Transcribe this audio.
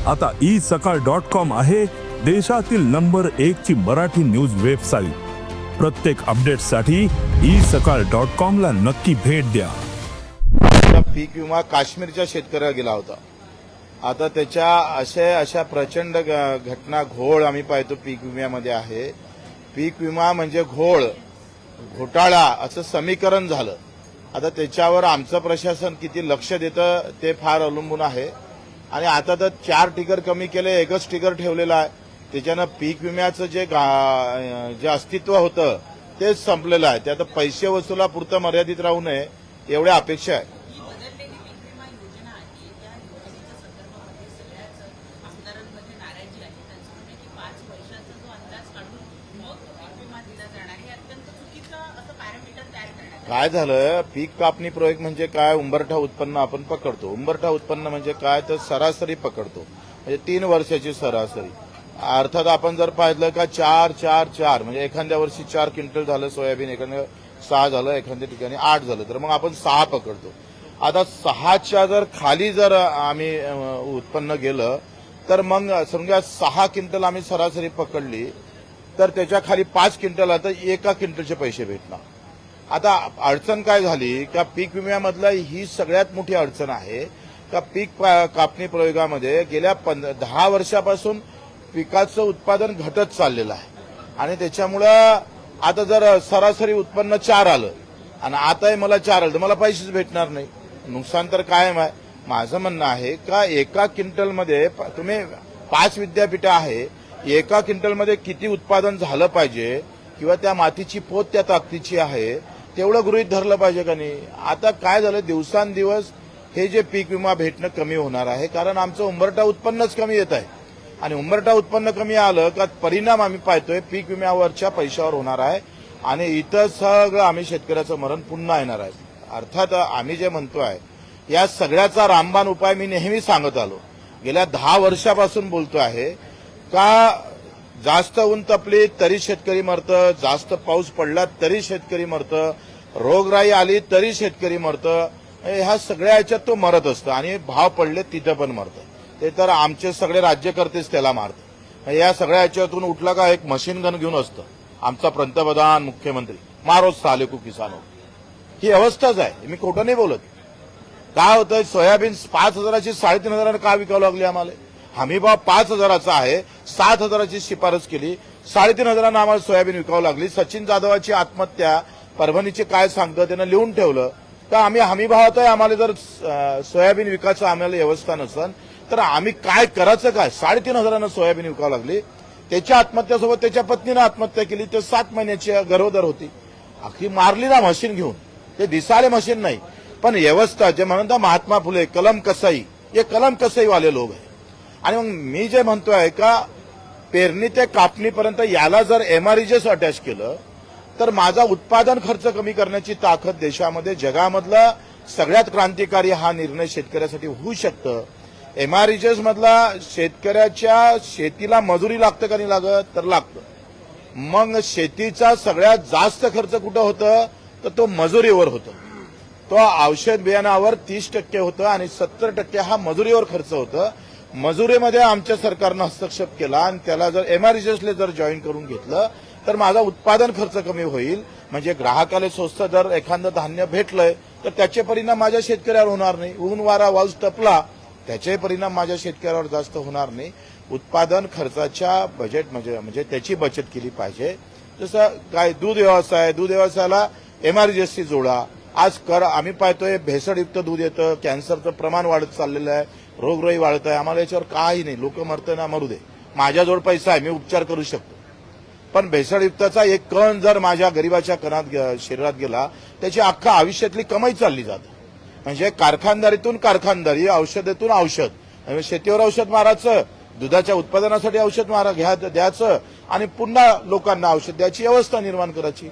आता isakal.com आहे देशातील नंबर 1 ची मराठी न्यूज वेबसाईट। प्रत्येक अपडेटसाठी isakal.com ला नक्की भेट द्या। पीक विमा काश्मीरच्या शेतकऱ्याला गेला होता। आता त्याच्या अशा प्रचंड घटना घोळ आम्ही पाहतो पीक विम्यामध्ये आहे। पीक विमा म्हणजे घोटाळा असं समीकरण झालं। आता त्याच्यावर आमचं प्रशासन किती लक्ष देतं ते फार अवलंबून आहे। आणि आता तर 4 टिकर कमी केले, एकच टिकर ठेवलेला आहे। त्याच्यानं पीक विम्याचं जे अस्तित्व होतं तेच संपलेलं आहे। ते आता पैसे वसुलापुरतं मर्यादित राहू नये एवढ्या अपेक्षा आहे। काय झालं, पीक कापणी प्रयोग म्हणजे काय, उंबरठा उत्पन्न आपण पकडतो। उंबरठा उत्पन्न म्हणजे काय तर सरासरी पकडतो, म्हणजे 3 वर्षाची सरासरी। अर्थात आपण जर पाहिलं का 4 म्हणजे एखाद्या वर्षी 4 क्विंटल झालं सोयाबीन, एखाद्या 6 झालं, एखाद्या ठिकाणी 8 झालं, तर मग आपण 6 पकडतो। आता 6च्या जर खाली जर आम्ही उत्पन्न गेलं तर मग समजा 6 क्विंटल आम्ही सरासरी पकडली तर त्याच्या खाली 5 क्विंटल आता 1 क्विंटलचे पैसे भेटणार। आता अडचण काय झाली का पीक विम्यामधला ही सगळ्यात मोठी अडचण आहे का पीक कापणी प्रयोगामध्ये गेल्या 10 वर्षापासून पिकाचं उत्पादन घटत चाललेलं आहे। आणि त्याच्यामुळं आता जर सरासरी उत्पन्न 4 आलं आणि आताही मला 4 आलं तर मला पैसेच भेटणार नाही, नुकसान तर कायम आहे। माझं म्हणणं आहे का 1 क्विंटलमध्ये तुम्ही 5 विद्यापीठं आहे, 1 क्विंटलमध्ये किती उत्पादन झालं पाहिजे किंवा त्या मातीची पोत त्या ताकदीची आहे तेवढं गृहीत धरलं पाहिजे का नाही। आता काय झालं, दिवसांदिवस हे जे पीक विमा भेटणं कमी होणार आहे, कारण आमचं उंबरठा उत्पन्नच कमी येत आहे। आणि उंबरठा उत्पन्न कमी आलं का परिणाम आम्ही पाहतोय पीक विम्यावरच्या पैशावर होणार आहे आणि इथं सगळं आम्ही शेतकऱ्याचं मरण पुन्हा येणार आहे। अर्थात आम्ही जे म्हणतोय या सगळ्याचा रामबाण उपाय मी नेहमी सांगत आलो, गेल्या 10 वर्षापासून बोलतो आहे का जास्त ऊन तपली तरी शेतकरी मरतं, जास्त पाऊस पडला तरी शेतकरी मरतं, रोगराई आली तरी शेतकरी मरतं, ह्या सगळ्या ह्याच्यात तो मरत असतो आणि भाव पडले तिथं पण मरतं। ते तर आमचे सगळे राज्यकर्तेच त्याला मारतात। या सगळ्या ह्याच्यातून उठला का एक मशीन गन घेऊन असतं आमचा पंतप्रधान मुख्यमंत्री, मारो साले को किसानो, ही अवस्थाच आहे। मी खोटं नाही बोलत। काय होतं, सोयाबीन 5,000ची 3,500 का विकावं लागली आम्हाला? हमी भाव 5,000चा आहे, 7,000ची शिफारस केली, 3,500 आम्हाला सोयाबीन विकावं लागली। सचिन जाधवाची आत्महत्या परभणीचे काय सांगतं त्यानं लिहून ठेवलं तर आम्ही हमी भावात आहे, आम्हाला जर सोयाबीन विकायचं आम्हाला व्यवस्था नसेल तर आम्ही काय करायचं काय? 3,500 सोयाबीन विकावं लागली। त्याच्या आत्महत्यासोबत त्याच्या पत्नीनं आत्महत्या केली, ते 7 महिन्याची गरोदर होती, अख्खी मारली ना मशीन घेऊन। ते दिसाले मशीन नाही पण व्यवस्था, जे म्हणतात महात्मा फुले कलम कसाई, हे कलम कसाई वाले लोक आहे। आणि मग मी जे म्हणतोय का पेरणी ते कापणीपर्यंत याला जर एमआरईजेस अटॅच केलं तर माझा उत्पादन खर्च कमी करण्याची ताकद देशामध्ये जगामधला सगळ्यात क्रांतिकारी हा निर्णय शेतकऱ्यासाठी होऊ शकतं। एमआरईजेस मधला शेतकऱ्याच्या शेतीला मजुरी लागतं का नाही लागत तर लागतं। मग शेतीचा सगळ्यात जास्त खर्च कुठं होतं तर तो मजुरीवर होतो। तो औषध बियाणावर 30% होतं आणि 70% हा मजुरीवर खर्च होतं। मजुरीमध्ये आमच्या सरकारनं हस्तक्षेप केला आणि त्याला जर एमआरईजेसले जर जॉईन करून घेतलं तर माझा उत्पादन खर्च कमी होईल, म्हणजे ग्राहकाला स्वस्त जर एखादं धान्य भेटलंय तर त्याचे परिणाम माझ्या शेतकऱ्यावर होणार नाही। ऊन वारा पाऊस तपला त्याचे परिणाम माझ्या शेतकऱ्यावर जास्त होणार नाही। उत्पादन खर्चाच्या बजेट म्हणजे त्याची बचत केली पाहिजे। जसं काय दूध व्यवसाय, दूध व्यवसायाला एमआरईजेसची जोडा। आज आम्ही पाहतोय भेसळयुक्त दूध येतं, कॅन्सरचं प्रमाण वाढत चाललेलं आहे, रोगराई वाढत आहे। आम्हाला याच्यावर काही नाही, लोक मरतंय ना मरू दे, माझ्याजवळ पैसा आहे, मी उपचार करू शकतो। पण भेसळयुक्ताचा एक कण जर माझ्या गरीबाच्या शरीरात गेला त्याची अख्खा आयुष्यातली कमाई चालली जाते। म्हणजे कारखानदारीतून कारखानदारी, औषधातून औषध, शेतीवर औषध मारायचं, दुधाच्या उत्पादनासाठी औषध द्यायचं आणि पुन्हा लोकांना औषध द्यायची व्यवस्था निर्माण करायची।